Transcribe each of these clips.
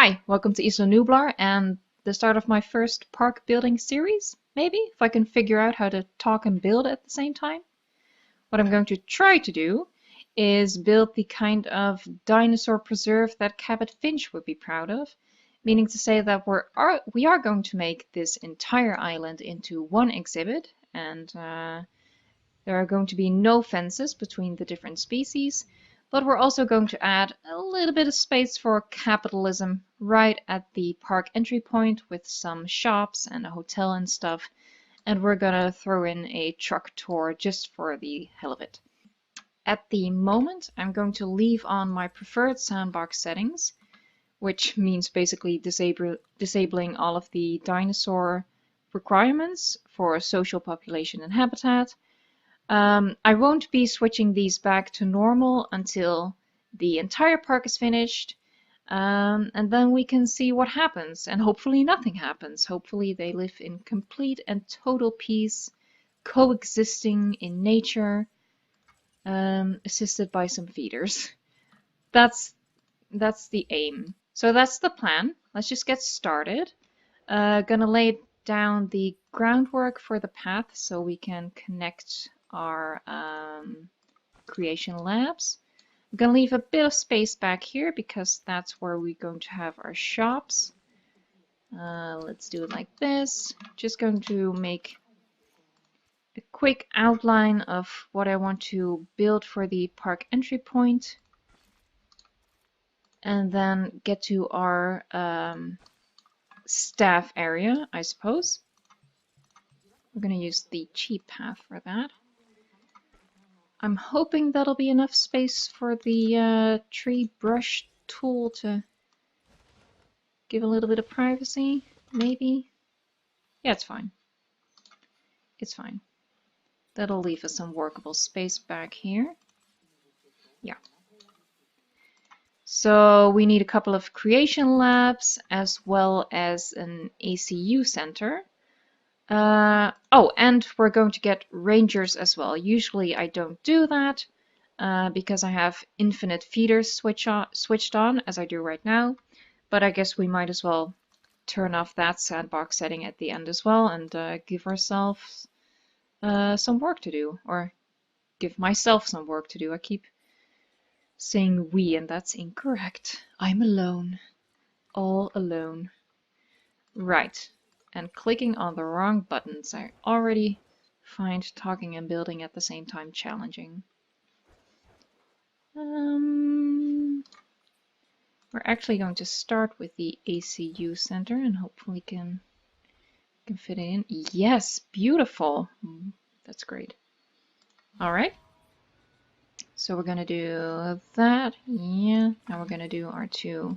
Hi, welcome to Isla Nublar and the start of my first park building series, maybe, if I can figure out how to talk and build at the same time. What I'm going to try to do is build the kind of dinosaur preserve that Cabot Finch would be proud of, meaning to say that we are going to make this entire island into one exhibit, and there are going to be no fences between the different species. But we're also going to add a little bit of space for capitalism right at the park entry point with some shops and a hotel and stuff. And we're gonna throw in a truck tour just for the hell of it. At the moment, I'm going to leave on my preferred sandbox settings, which means basically disabling all of the dinosaur requirements for social population and habitat. I won't be switching these back to normal until the entire park is finished, and then we can see what happens, and hopefully nothing happens. Hopefully they live in complete and total peace, coexisting in nature, assisted by some feeders. That's the aim. So that's the plan. Let's just get started. Gonna lay down the groundwork for the path so we can connect our creation labs. I'm gonna leave a bit of space back here because that's where we're going to have our shops. Let's do it like this. Just going to make a quick outline of what I want to build for the park entry point, and then get to our staff area, I suppose. We're going to use the cheap path for that. I'm hoping that'll be enough space for the tree brush tool to give a little bit of privacy, maybe. Yeah, it's fine. It's fine. That'll leave us some workable space back here. Yeah. So we need a couple of creation labs as well as an ACU center. Oh, and we're going to get rangers as well. Usually I don't do that because I have infinite feeders switched on, as I do right now. But I guess we might as well turn off that sandbox setting at the end as well and give ourselves some work to do. Or give myself some work to do. I keep saying we, and that's incorrect. I'm alone. All alone. Right. And clicking on the wrong buttons. I already find talking and building at the same time challenging. We're actually going to start with the ACU center and hopefully can fit it in. Yes, beautiful. That's great. All right. So we're going to do that. Yeah. Now we're going to do our two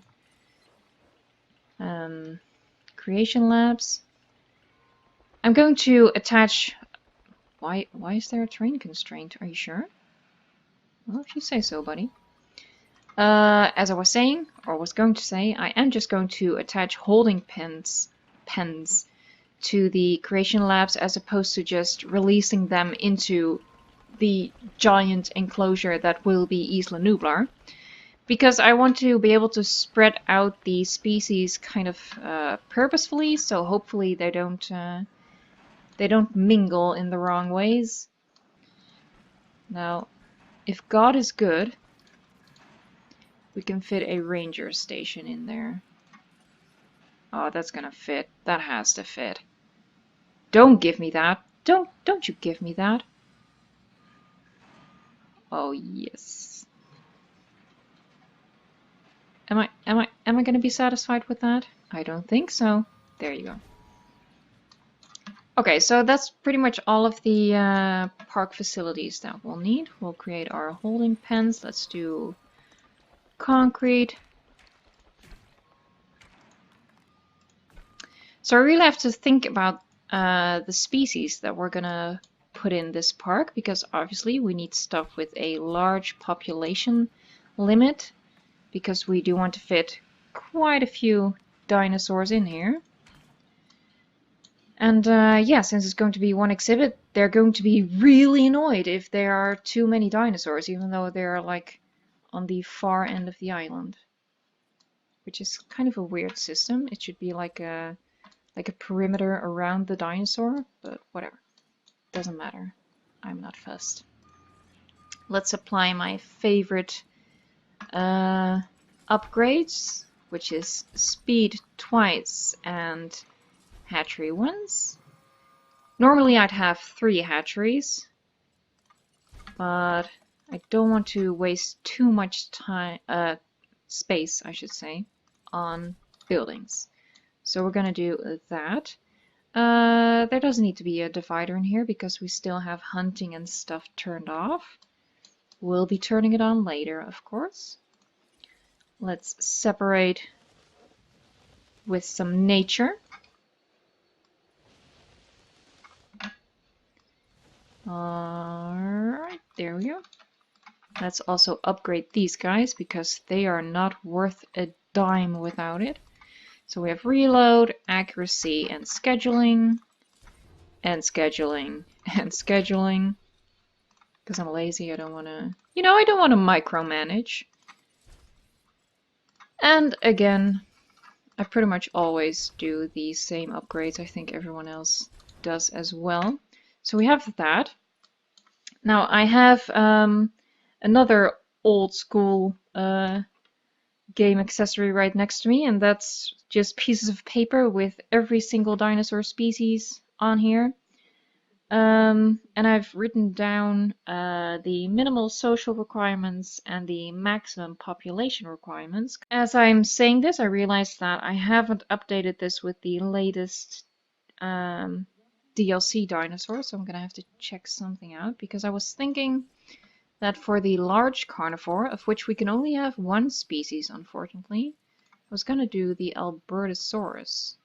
creation labs. I'm going to attach. Why is there a terrain constraint? Are you sure? Well, if you say so, buddy. As I was saying, or was going to say, I am just going to attach holding pens to the creation labs as opposed to just releasing them into the giant enclosure that will be Isla Nublar. Because I want to be able to spread out the species kind of purposefully, so hopefully they don't mingle in the wrong ways. Now, if God is good, we can fit a ranger station in there. Oh, that's gonna fit. That has to fit. Don't give me that. Don't you give me that. Oh yes. Am I gonna be satisfied with that? I don't think so. There you go. Okay, so that's pretty much all of the park facilities that we'll need. We'll create our holding pens. Let's do concrete. So I really have to think about the species that we're gonna put in this park, because obviously we need stuff with a large population limit, because we do want to fit quite a few dinosaurs in here. And yeah, since it's going to be one exhibit, they're going to be really annoyed if there are too many dinosaurs, even though they're like on the far end of the island. which is kind of a weird system. It should be like a perimeter around the dinosaur, but whatever. Doesn't matter. I'm not fussed. Let's apply my favorite upgrades, which is speed twice and hatchery once. Normally I'd have 3 hatcheries, but I don't want to waste too much time, space, I should say, on buildings. So we're gonna do that. There doesn't need to be a divider in here because we still have hunting and stuff turned off. We'll be turning it on later, of course. Let's separate with some nature. Alright, there we go. Let's also upgrade these guys because they are not worth a dime without it. So we have reload, accuracy, and scheduling, and scheduling, and scheduling. Because I'm lazy, I don't want to, I don't want to micromanage. And again, I pretty much always do the same upgrades. I think everyone else does as well. So we have that. Now I have another old school game accessory right next to me, and that's just pieces of paper with every single dinosaur species on here. And I've written down the minimal social requirements and the maximum population requirements. As I'm saying this, I realized that I haven't updated this with the latest DLC dinosaur, so I'm gonna have to check something out, because I was thinking that for the large carnivore, of which we can only have 1 species, unfortunately, I was gonna do the Albertosaurus,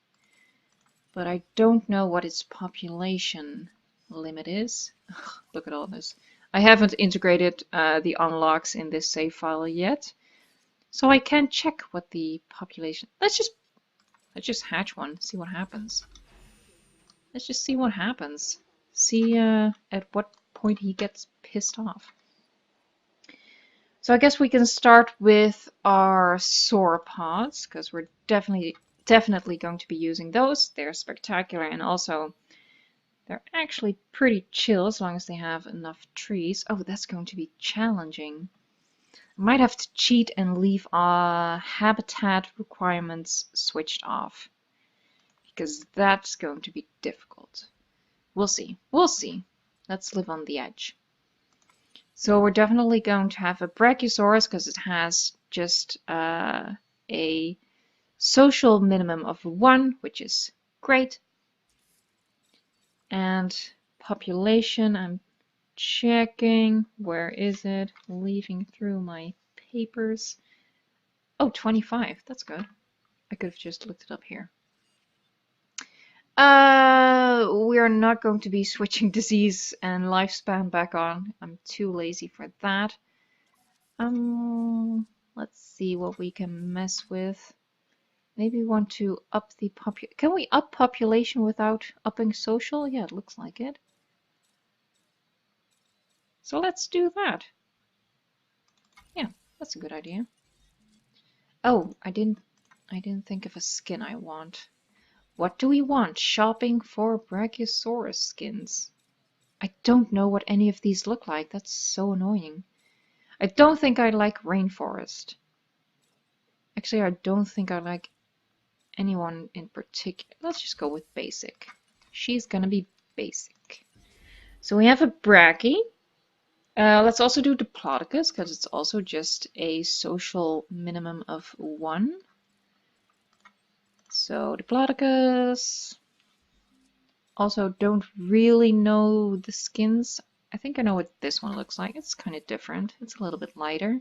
but I don't know what its population limit is. Look at all this. I haven't integrated the unlocks in this save file yet, so I can't check what the population. Let's just hatch one, see what happens. Let's just see what happens. See at what point he gets pissed off. So I guess we can start with our sauropods, because we're definitely going to be using those. They're spectacular, and also they're actually pretty chill as long as they have enough trees. Oh, that's going to be challenging. I might have to cheat and leave our habitat requirements switched off, because that's going to be difficult. We'll see. We'll see. Let's live on the edge. So we're definitely going to have a Brachiosaurus because it has just a social minimum of 1, which is great. And population, I'm checking. Where is it? Leafing through my papers. Oh, 25. That's good. I could have just looked it up here. We're not going to be switching disease and lifespan back on. I'm too lazy for that. Let's see what we can mess with. Maybe we want to up the Can we up population without upping social? Yeah, it looks like it. So let's do that. Yeah, that's a good idea. Oh, I didn't think of a skin I want. What do we want? Shopping for Brachiosaurus skins. I don't know what any of these look like. That's so annoying. I don't think I like rainforest. Actually, I don't think I like anyone in particular. Let's just go with basic. She's gonna be basic. So we have a Brachy. Let's also do Diplodocus, because it's also just a social minimum of 1. So Diplodocus. Also, don't really know the skins. I think I know what this one looks like. It's kind of different. It's a little bit lighter.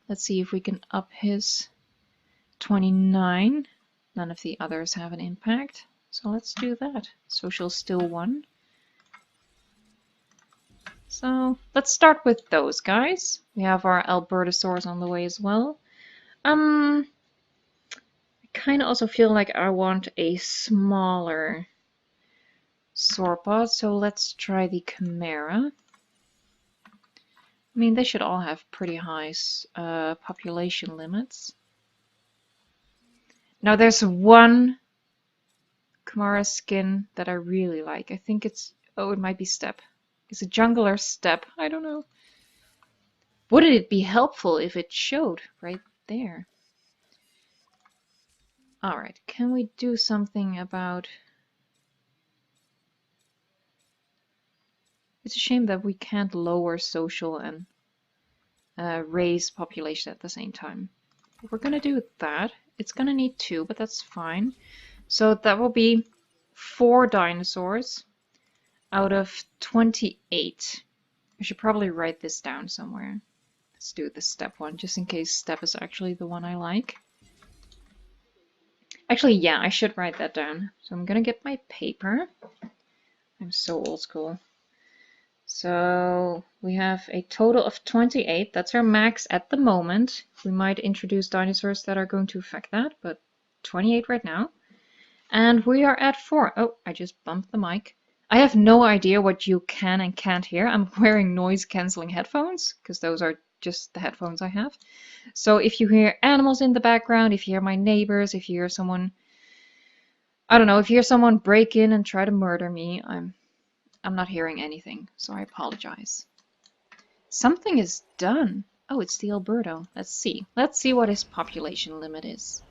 Let's see if we can up his 29. None of the others have an impact. So let's do that. Social still 1. So let's start with those guys. We have our Albertosaurs on the way as well. I kind of also feel like I want a smaller sauropod, so let's try the Chimera. I mean, they should all have pretty high population limits. Now there's one Kamara skin that I really like. I think it's, oh, it might be steppe. Is it jungle or steppe? I don't know. Wouldn't it be helpful if it showed right there? Alright, can we do something about... It's a shame that we can't lower social and raise population at the same time. We're gonna do that. It's gonna need 2, but that's fine. So that will be 4 dinosaurs out of 28. I should probably write this down somewhere. Let's do the steppe one, just in case steppe is actually the one I like. Actually, yeah, I should write that down. So I'm gonna get my paper. I'm so old school. So we have a total of 28. That's our max at the moment. We might introduce dinosaurs that are going to affect that, but 28 right now. And we are at 4. Oh, I just bumped the mic. I have no idea what you can and can't hear. I'm wearing noise cancelling headphones because those are just the headphones I have. So if you hear animals in the background, if you hear my neighbors, if you hear someone, I don't know, if you hear someone break in and try to murder me, I'm not hearing anything, so I apologize. Something is done. Oh, it's the Alberto. Let's see. Let's see what his population limit is.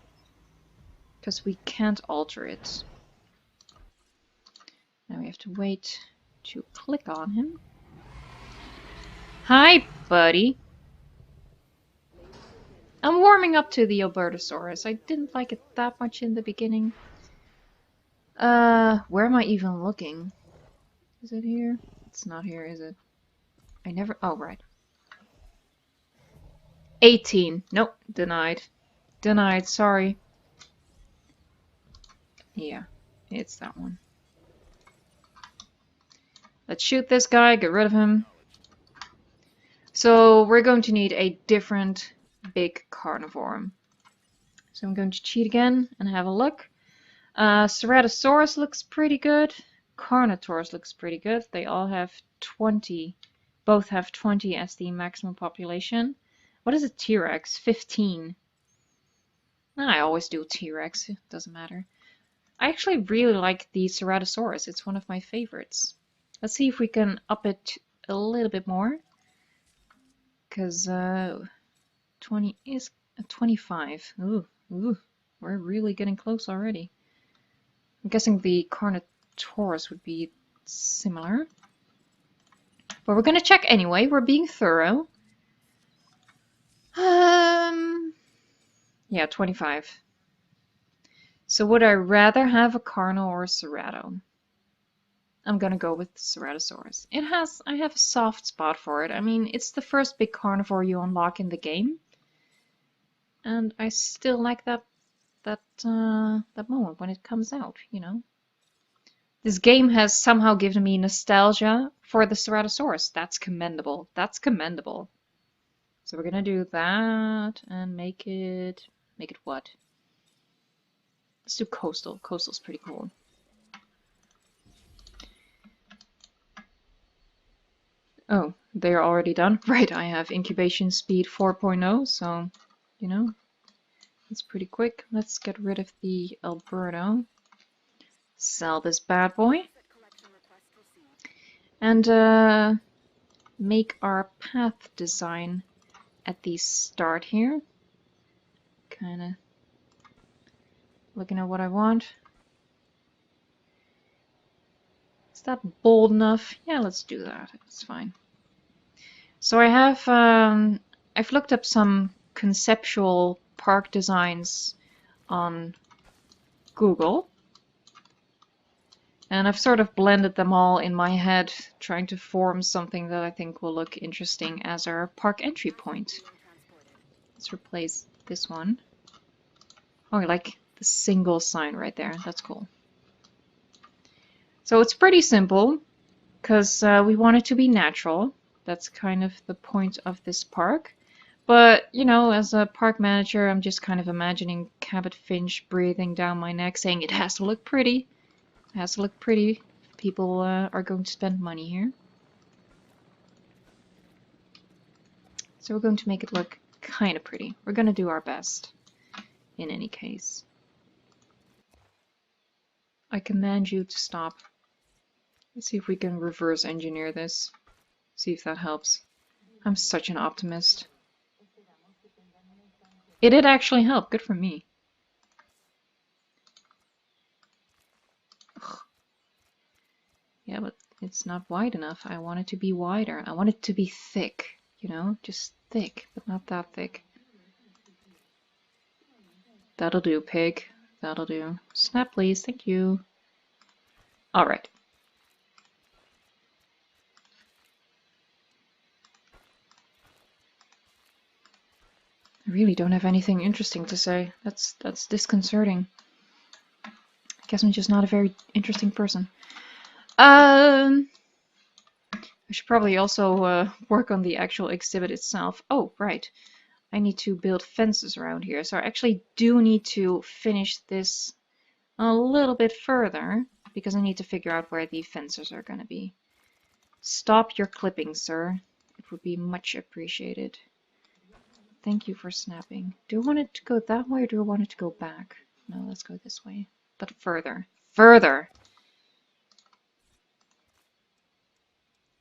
Because we can't alter it. Now we have to wait to click on him. Hi, buddy. I'm warming up to the Albertosaurus. I didn't like it that much in the beginning. Where am I even looking? Is it here? It's not here, is it? I never... Oh, right. 18. Nope, denied. Denied, sorry. Yeah, it's that one. Let's shoot this guy, get rid of him. So we're going to need a different big carnivore. So I'm going to cheat again and have a look. Ceratosaurus looks pretty good. Carnotaurus looks pretty good. They all have 20. Both have 20 as the maximum population. What is a T-Rex? 15. I always do T-Rex. It doesn't matter. I actually really like the Ceratosaurus. It's one of my favorites. Let's see if we can up it a little bit more. Because 20 is 25. Ooh, we're really getting close already. I'm guessing the Carnotaurus would be similar. But we're going to check anyway. We're being thorough. Yeah, 25. So would I rather have a Carno or a Cerato? I'm gonna go with Ceratosaurus. I have a soft spot for it. I mean, it's the first big carnivore you unlock in the game. And I still like that moment when it comes out, you know. This game has somehow given me nostalgia for the Ceratosaurus. That's commendable. That's commendable. So we're gonna do that and make it what? Let's do coastal. Coastal's pretty cool. Oh, they're already done? Right, I have incubation speed 4.0, so, you know, it's pretty quick. Let's get rid of the Alberto. Sell this bad boy. And make our path design at the start here. Kinda looking at what I want. Is that bold enough? Yeah, let's do that. It's fine. So I have, I've looked up some conceptual park designs on Google. And I've sort of blended them all in my head, trying to form something that I think will look interesting as our park entry point. Let's replace this one. Oh, I like the single sign right there. That's cool. So it's pretty simple, because we want it to be natural. That's kind of the point of this park. But, you know, as a park manager, I'm just kind of imagining Cabot Finch breathing down my neck saying it has to look pretty. It has to look pretty. People are going to spend money here. So we're going to make it look kind of pretty. We're going to do our best in any case. I command you to stop. Let's see if we can reverse engineer this. See if that helps. I'm such an optimist. It did actually help. Good for me. Ugh. Yeah, but it's not wide enough. I want it to be wider. I want it to be thick. You know, just thick, but not that thick. That'll do, pig. That'll do. Snap, please. Thank you. All right. I really don't have anything interesting to say. That's disconcerting. I guess I'm just not a very interesting person. I should probably also work on the actual exhibit itself. Oh, right. I need to build fences around here. So I actually do need to finish this a little bit further because I need to figure out where the fences are going to be. Stop your clipping, sir. It would be much appreciated. Thank you for snapping. Do I want it to go that way or do I want it to go back? No, let's go this way. But further. Further!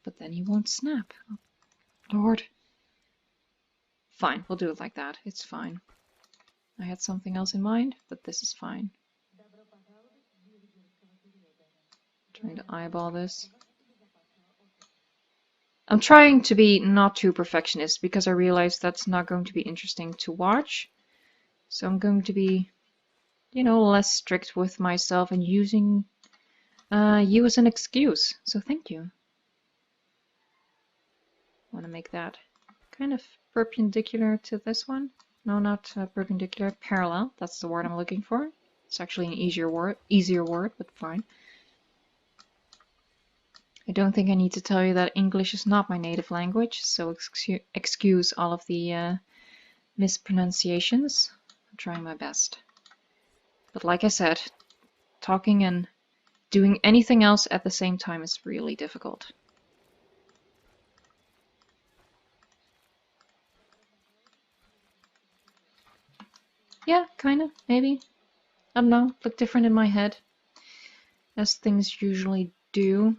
But then he won't snap. Oh, Lord. Fine, we'll do it like that. It's fine. I had something else in mind, but this is fine. Trying to eyeball this. I'm trying to be not too perfectionist because I realize that's not going to be interesting to watch. So I'm going to be, you know, less strict with myself and using you as an excuse. So thank you. I want to make that kind of perpendicular to this one. No, not perpendicular, parallel. That's the word I'm looking for. It's actually an easier word, but fine. I don't think I need to tell you that English is not my native language, so excuse all of the mispronunciations. I'm trying my best. But like I said, talking and doing anything else at the same time is really difficult. Yeah, kinda, maybe. I don't know, look different in my head, as things usually do.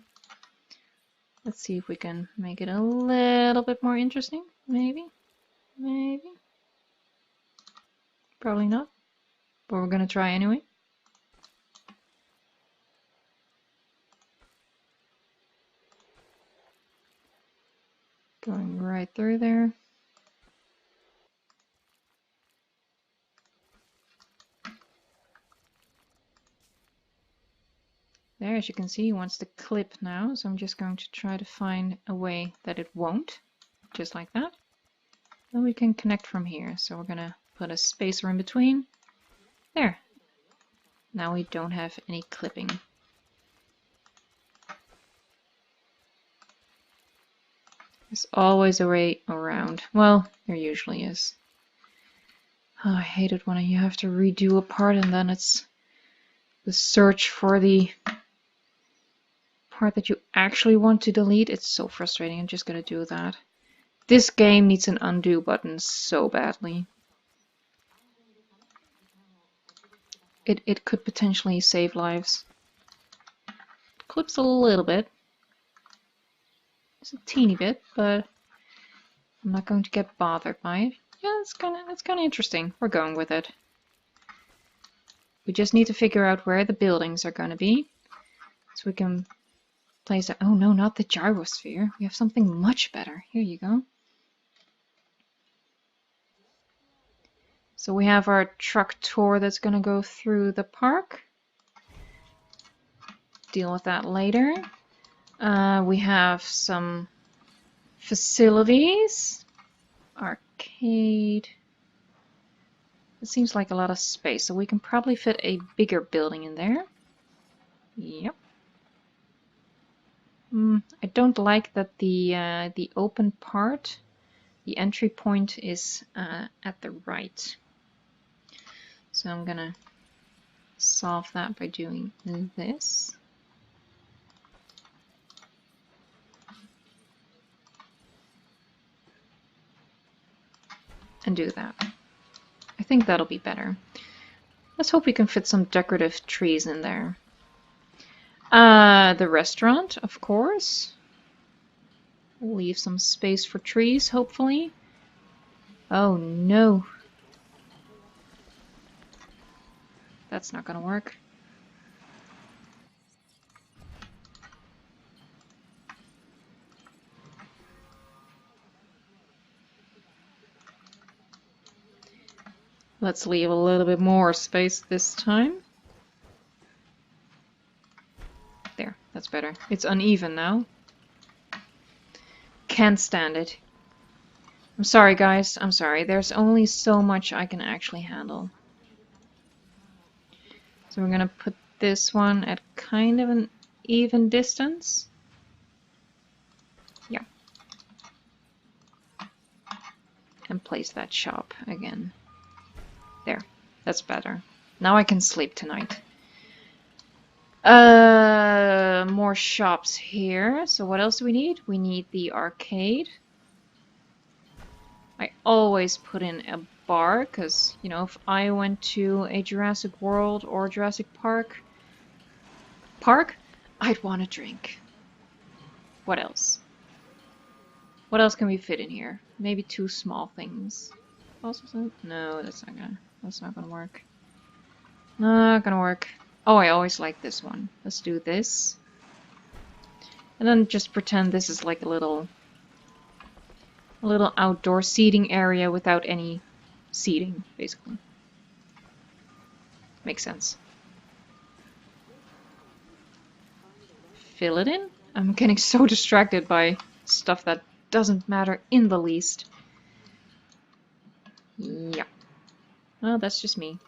Let's see if we can make it a little bit more interesting. Maybe. Maybe. Probably not. But we're gonna try anyway. Going right through there. There, as you can see, he wants to clip now, so I'm just going to try to find a way that it won't. Just like that. Then we can connect from here. So we're gonna put a spacer in between. There. Now we don't have any clipping. There's always a way around. Well, there usually is. Oh, I hate it when you have to redo a part and then it's the search for the part that you actually want to delete. It's so frustrating. I'm just gonna do that. This game needs an undo button so badly. It could potentially save lives. It clips a little bit. It's a teeny bit, but I'm not going to get bothered by it. Yeah, it's kind of interesting. We're going with it. We just need to figure out where the buildings are going to be, so we can place it. Oh no, not the gyrosphere. We have something much better. Here you go. So we have our truck tour that's going to go through the park. Deal with that later. We have some facilities. Arcade. It seems like a lot of space, so we can probably fit a bigger building in there. Yep. I don't like that the open part, the entry point is at the right. So I'm gonna solve that by doing this. And do that. I think that'll be better. Let's hope we can fit some decorative trees in there. The restaurant, of course. Leave some space for trees, hopefully. Oh no. That's not gonna work. Let's leave a little bit more space this time. There, that's better. It's uneven now. Can't stand it. I'm sorry, guys. I'm sorry. There's only so much I can actually handle. So we're gonna put this one at kind of an even distance. Yeah. And place that shop again. There. That's better. Now I can sleep tonight. More shops here. So what else do we need? We need the arcade. I always put in a bar because, you know, if I went to a Jurassic World or Jurassic Park, I'd want a drink. What else? What else can we fit in here? Maybe two small things. Also, no, that's not gonna work. Not gonna work. Oh, I always like this one. Let's do this. And then just pretend this is like a little outdoor seating area without any seating, basically. Makes sense. Fill it in? I'm getting so distracted by stuff that doesn't matter in the least. Yeah. Well, that's just me.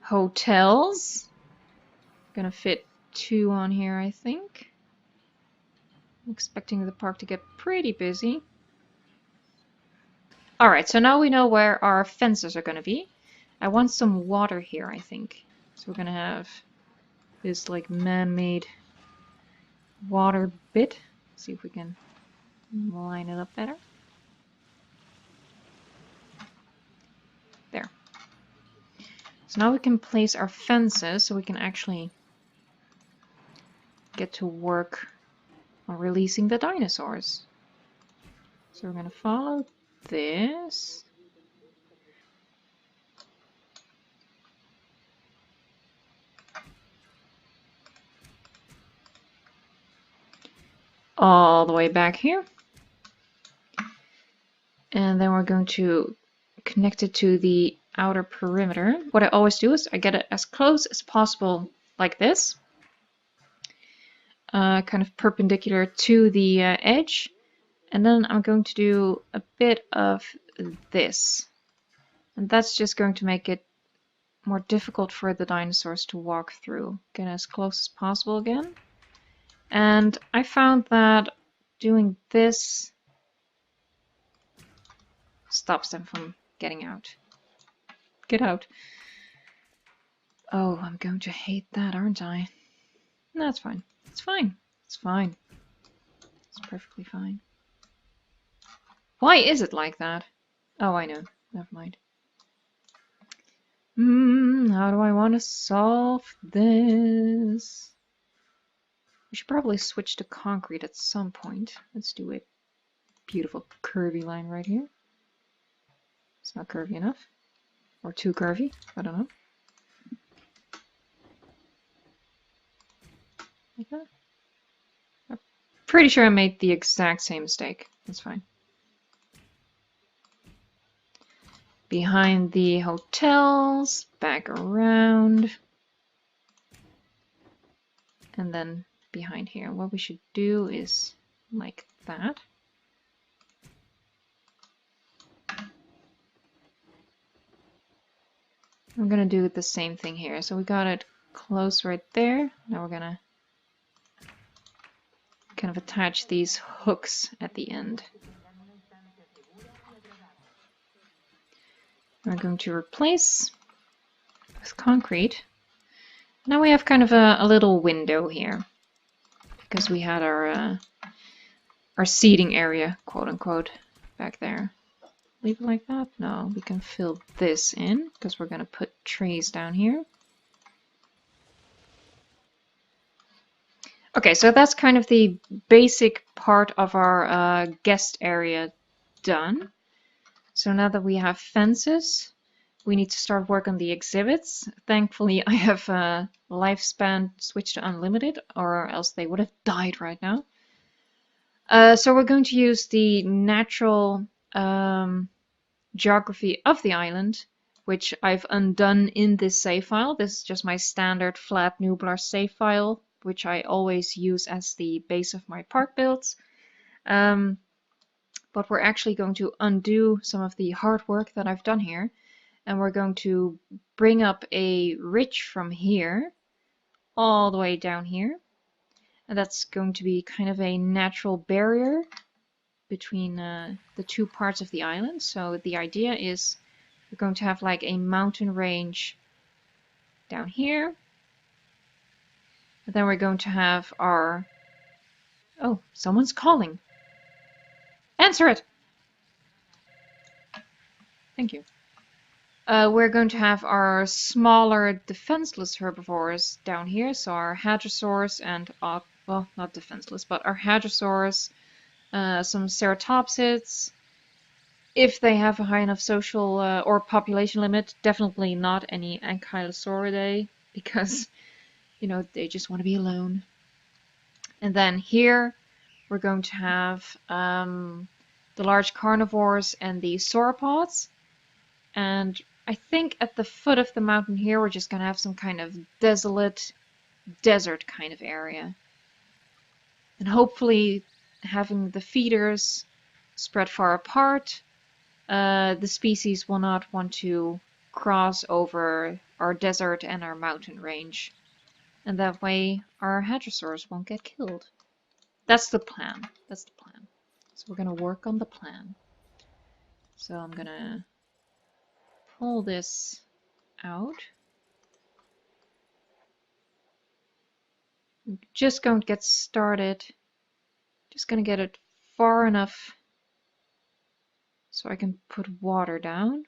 Hotels. Gonna fit 2 on here, I think. I'm expecting the park to get pretty busy. Alright, so now we know where our fences are gonna be. I want some water here, I think. So we're gonna have this like man-made water bit. See if we can line it up better. There. So now we can place our fences so we can actually get to work on releasing the dinosaurs. So we're going to follow this. All the way back here. And then we're going to connect it to the outer perimeter. What I always do is I get it as close as possible like this. Kind of perpendicular to the edge. And then I'm going to do a bit of this. And that's just going to make it more difficult for the dinosaurs to walk through. Get as close as possible again. And I found that doing this stops them from getting out. Get out. Oh, I'm going to hate that, aren't I? No, it's fine. It's fine. It's fine. It's perfectly fine. Why is it like that? Oh, I know. Never mind. How do I want to solve this? We should probably switch to concrete at some point. Let's do a beautiful curvy line right here. It's not curvy enough. Or too curvy. I don't know. Like that. I'm pretty sure I made the exact same mistake. That's fine. Behind the hotels, back around. And then behind here. What we should do is like that. I'm gonna do the same thing here. So we got it close right there. Now we're gonna kind of attach these hooks at the end. We're going to replace with concrete. Now we have kind of a little window here because we had our seating area, quote unquote, back there. Leave it like that? No, we can fill this in because we're going to put trees down here. Okay, so that's kind of the basic part of our guest area done. So now that we have fences, we need to start work on the exhibits. Thankfully, I have lifespan switched to unlimited, or else they would have died right now. So we're going to use the natural geography of the island, which I've undone in this save file. This is just my standard flat Nublar save file, which I always use as the base of my park builds. But we're actually going to undo some of the hard work that I've done here, and we're going to bring up a ridge from here all the way down here, and that's going to be kind of a natural barrier between the two parts of the island. So the idea is we're going to have like a mountain range down here, and then we're going to have our... Oh, someone's calling. Answer it! Thank you. We're going to have our smaller defenseless herbivores down here, so our hadrosaurs and, well, not defenseless, but our hadrosaurs, some ceratopsids. If they have a high enough social or population limit, definitely not any ankylosauridae, because, you know, they just want to be alone. And then here we're going to have the large carnivores and the sauropods. And I think at the foot of the mountain here, we're just going to have some kind of desolate desert kind of area. And hopefully having the feeders spread far apart, the species will not want to cross over our desert and our mountain range. And that way our hadrosaurs won't get killed. That's the plan. That's the plan. So we're going to work on the plan. So I'm going to pull this out. I'm just going to get started. Just going to get it far enough so I can put water down,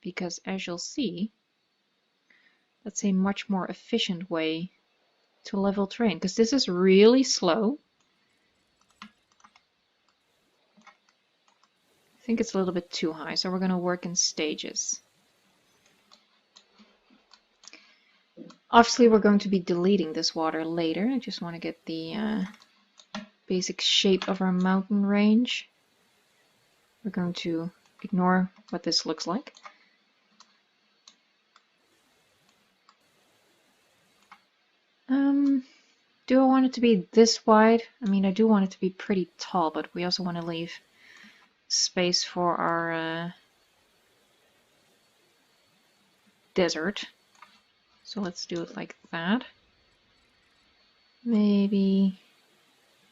because as you'll see, that's a much more efficient way to level terrain, because this is really slow. I think it's a little bit too high, so we're going to work in stages. Obviously, we're going to be deleting this water later. I just want to get the basic shape of our mountain range. We're going to ignore what this looks like. Do I want it to be this wide? I mean, I do want it to be pretty tall, but we also want to leave space for our desert. So let's do it like that. Maybe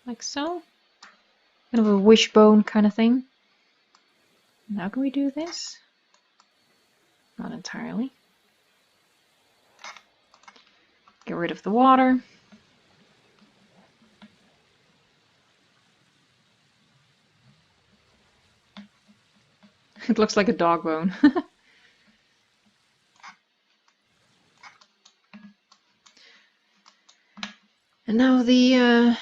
like so. Kind of a wishbone kind of thing. Now can we do this? Not entirely. Get rid of the water. It looks like a dog bone. And now the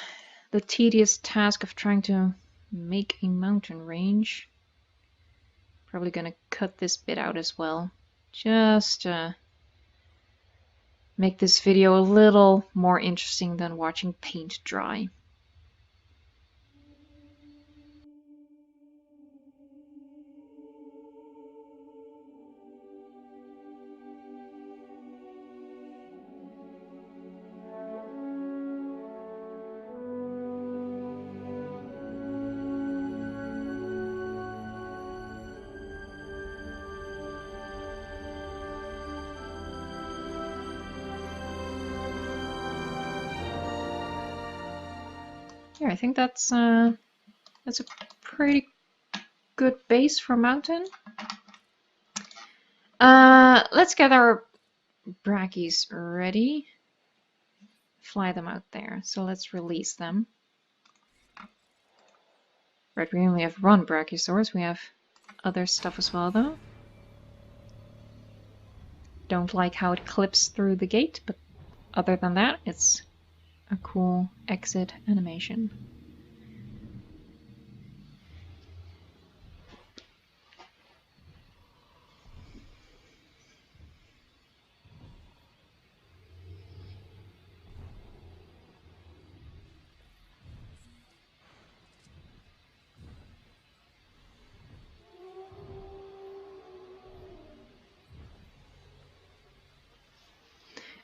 tedious task of trying to make a mountain range. Probably gonna cut this bit out as well. Just make this video a little more interesting than watching paint dry. Yeah, I think that's a pretty good base for mountain. Let's get our brackies ready. Fly them out there. So let's release them. Right, we only have one brachiosaurus. We have other stuff as well, though. Don't like how it clips through the gate, but other than that, it's a cool exit animation.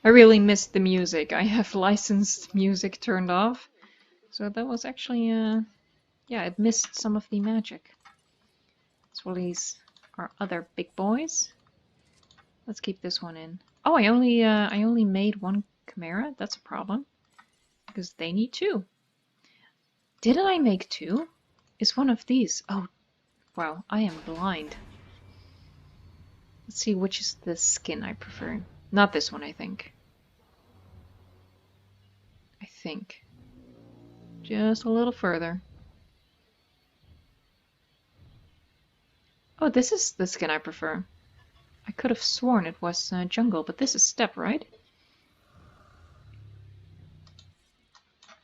I really missed the music. I have licensed music turned off. So that was actually, yeah, it missed some of the magic. Let's release our other big boys. Let's keep this one in. Oh, I only made one chimera. That's a problem. Because they need two. Didn't I make two? Is one of these? Oh, wow, I am blind. Let's see which is the skin I prefer. Not this one, I think. Just a little further. Oh, this is the skin I prefer. I could have sworn it was jungle, but this is steppe, right?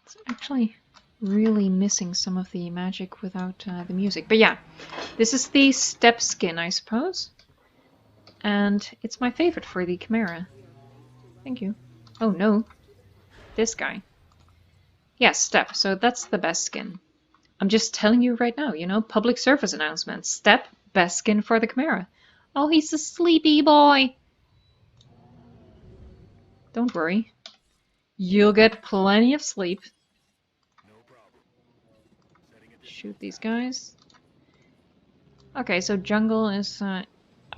It's actually really missing some of the magic without the music. But yeah, this is the steppe skin, I suppose. And it's my favorite for the chimera. Thank you. Oh no, this guy. Yes, steppe, so that's the best skin. I'm just telling you right now, you know, public service announcement. Steppe, best skin for the chimera. Oh, he's a sleepy boy. Don't worry. You'll get plenty of sleep. Shoot these guys. Okay, so jungle is...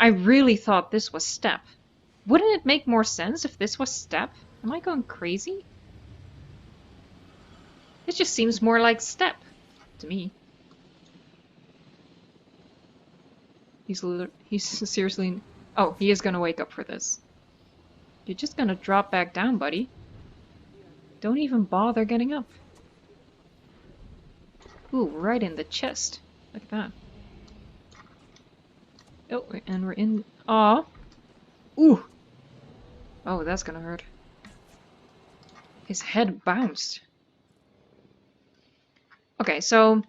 I really thought this was steppe. Wouldn't it make more sense if this was steppe? Am I going crazy? It just seems more like steppe to me. He's seriously... Oh, he is gonna wake up for this. You're just gonna drop back down, buddy. Don't even bother getting up. Ooh, right in the chest. Look at that. Oh, and we're in... Aw. Ooh. Oh, that's gonna hurt. His head bounced. Okay, so...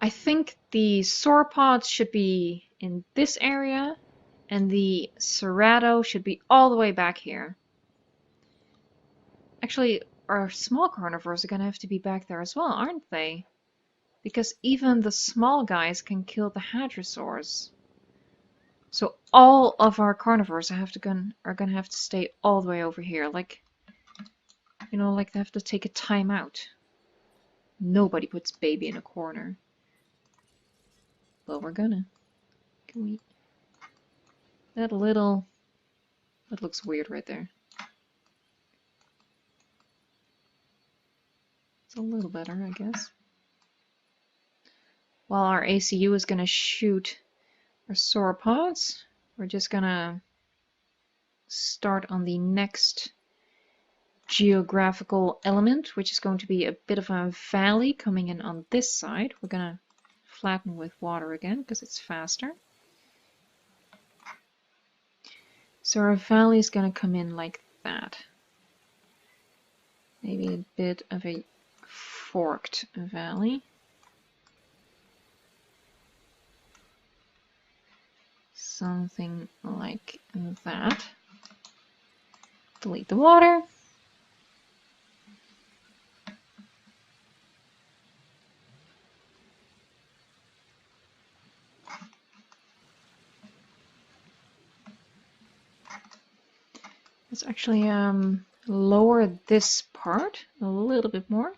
I think the sauropods should be in this area, and the Cerrado should be all the way back here. Actually, our small carnivores are gonna have to be back there as well, aren't they? Because even the small guys can kill the hadrosaurs. So all of our carnivores are gonna have to stay all the way over here. Like, you know, like they have to take a time out. Nobody puts baby in a corner. Well, we're gonna. Can we... That looks weird right there. It's a little better, I guess. While our ACU is gonna shoot our sauropods, we're just gonna start on the next geographical element, which is going to be a bit of a valley coming in on this side. We're gonna flatten with water again because it's faster. So our valley is gonna come in like that. Maybe a bit of a forked valley. Something like that. Delete the water. Let's actually lower this part a little bit more.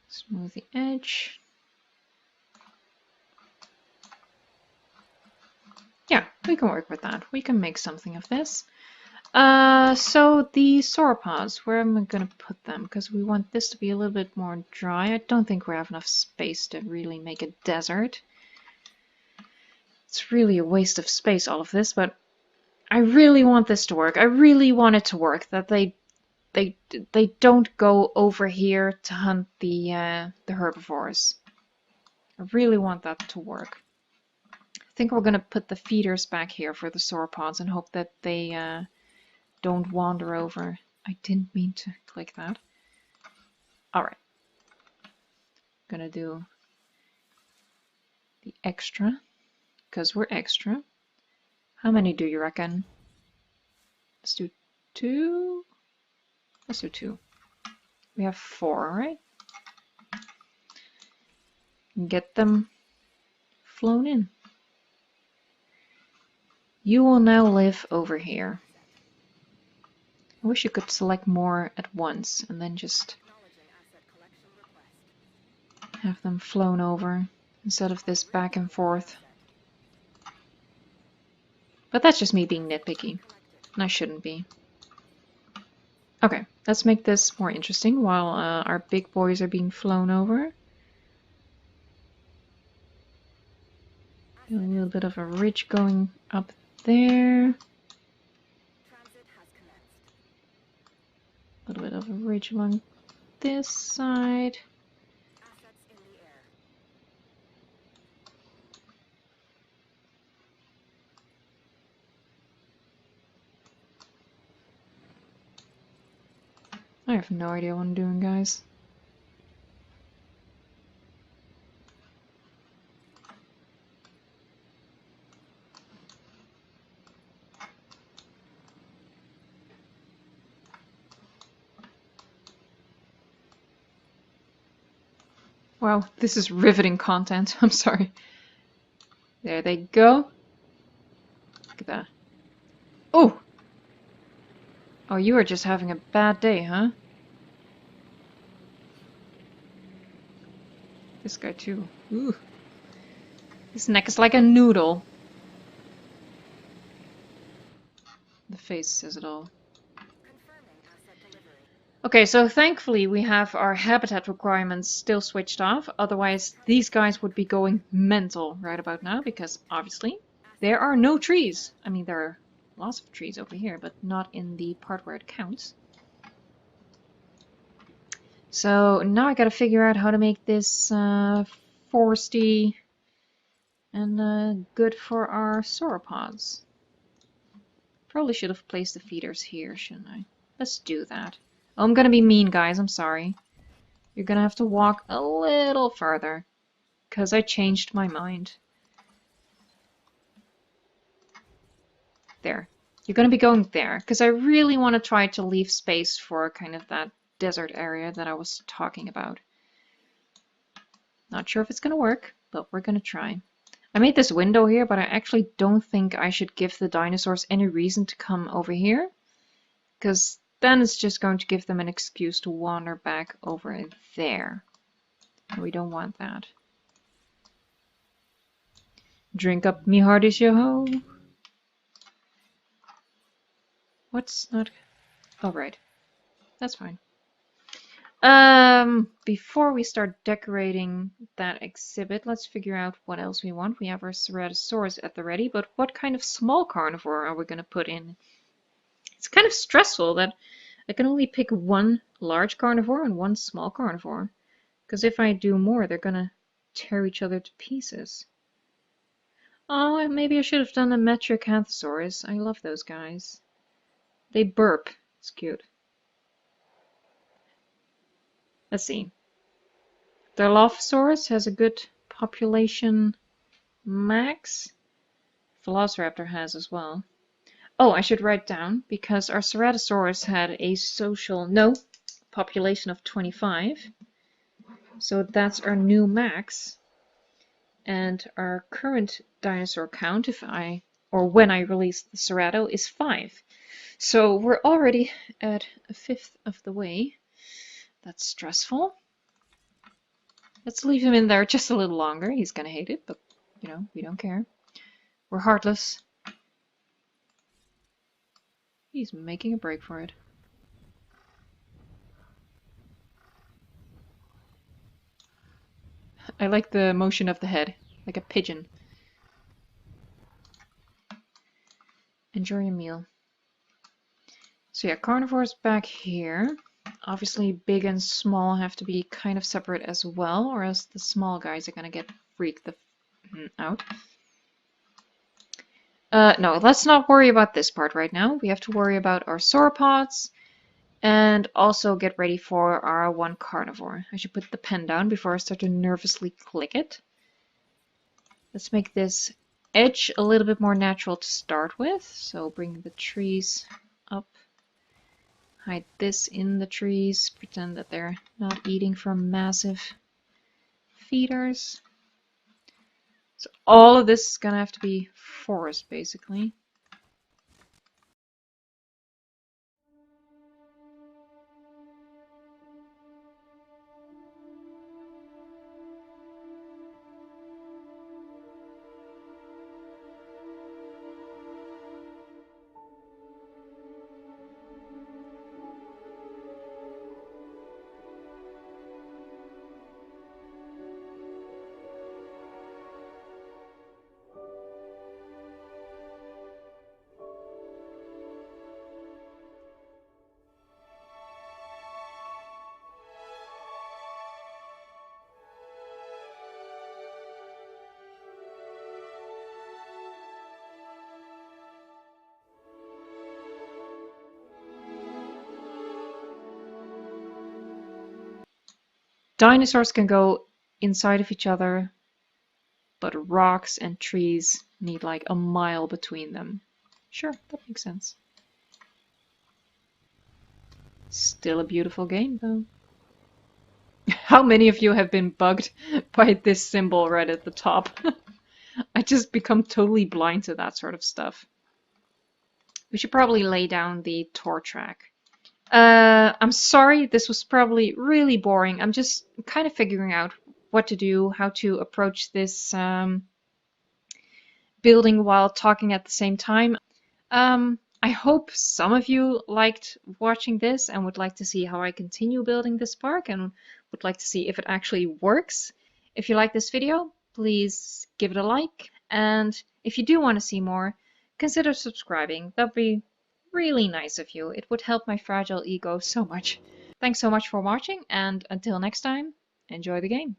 Smooth the edge. Yeah, we can work with that. We can make something of this. So the sauropods, where am I going to put them? Because we want this to be a little bit more dry. I don't think we have enough space to really make a desert. It's really a waste of space, all of this, but I really want this to work. I really want it to work, that they don't go over here to hunt the herbivores. I really want that to work. I think we're gonna put the feeders back here for the sauropods and hope that they don't wander over. I didn't mean to click that. Alright. Gonna do the extra, because we're extra. How many do you reckon? Let's do 2. Let's do 2. We have 4, right? Get them flown in. You will now live over here. I wish you could select more at once and then just have them flown over instead of this back and forth. But that's just me being nitpicky, and I shouldn't be. Okay, let's make this more interesting while our big boys are being flown over. A little bit of a ridge going up there. A little bit of a ridge along this side. I have no idea what I'm doing, guys. Wow, this is riveting content. I'm sorry. There they go. Look at that. Oh! Oh, you are just having a bad day, huh? This guy too. Ooh. His neck is like a noodle. The face says it all. Okay, so thankfully we have our habitat requirements still switched off. Otherwise, these guys would be going mental right about now because obviously there are no trees. I mean, there are lots of trees over here, but not in the part where it counts. So now I gotta figure out how to make this foresty and good for our sauropods. Probably should have placed the feeders here, shouldn't I? Let's do that. Oh, I'm gonna be mean, guys. I'm sorry. You're gonna have to walk a little further because I changed my mind. There. You're gonna be going there because I really want to try to leave space for kind of that desert area that I was talking about. Not sure if it's gonna work, but we're gonna try. I made this window here, but I actually don't think I should give the dinosaurs any reason to come over here, because then it's just going to give them an excuse to wander back over there. And we don't want that. Drink up me hearties, yo-ho! What's not... Oh, right. That's fine. Before we start decorating that exhibit, let's figure out what else we want. We have our Ceratosaurus at the ready, but what kind of small carnivore are we going to put in? It's kind of stressful that I can only pick one large carnivore and one small carnivore. Because if I do more, they're going to tear each other to pieces. Oh, maybe I should have done a Metriacanthosaurus. I love those guys. They burp. It's cute. Let's see. The Dilophosaurus has a good population max. Velociraptor has as well. Oh, I should write down, because our Ceratosaurus had a population of 25. So that's our new max. And our current dinosaur count, when I release the Cerato, is 5. So we're already at a fifth of the way. That's stressful. Let's leave him in there just a little longer. He's gonna hate it, but you know, we don't care. We're heartless. He's making a break for it. I like the motion of the head, like a pigeon. Enjoy your meal. So yeah, carnivores back here. Obviously big and small have to be kind of separate as well, or else the small guys are gonna get freak the out. No, let's not worry about this part right now. We have to worry about our sauropods and also get ready for our one carnivore. I should put the pen down before I start to nervously click it. Let's make this edge a little bit more natural to start with. So bring the trees up. Hide this in the trees. Pretend that they're not eating from massive feeders. So all of this is gonna have to be forest, basically. Dinosaurs can go inside of each other, but rocks and trees need like a mile between them. Sure, that makes sense. Still a beautiful game, though. How many of you have been bugged by this symbol right at the top? I just become totally blind to that sort of stuff. We should probably lay down the tour track. I'm sorry, this was probably really boring. I'm just kind of figuring out what to do, how to approach this building while talking at the same time. I hope some of you liked watching this and would like to see how I continue building this park and would like to see if it actually works. If you like this video, please give it a like. And if you do want to see more, consider subscribing. That'd be really nice of you. It would help my fragile ego so much. Thanks so much for watching, and until next time, enjoy the game.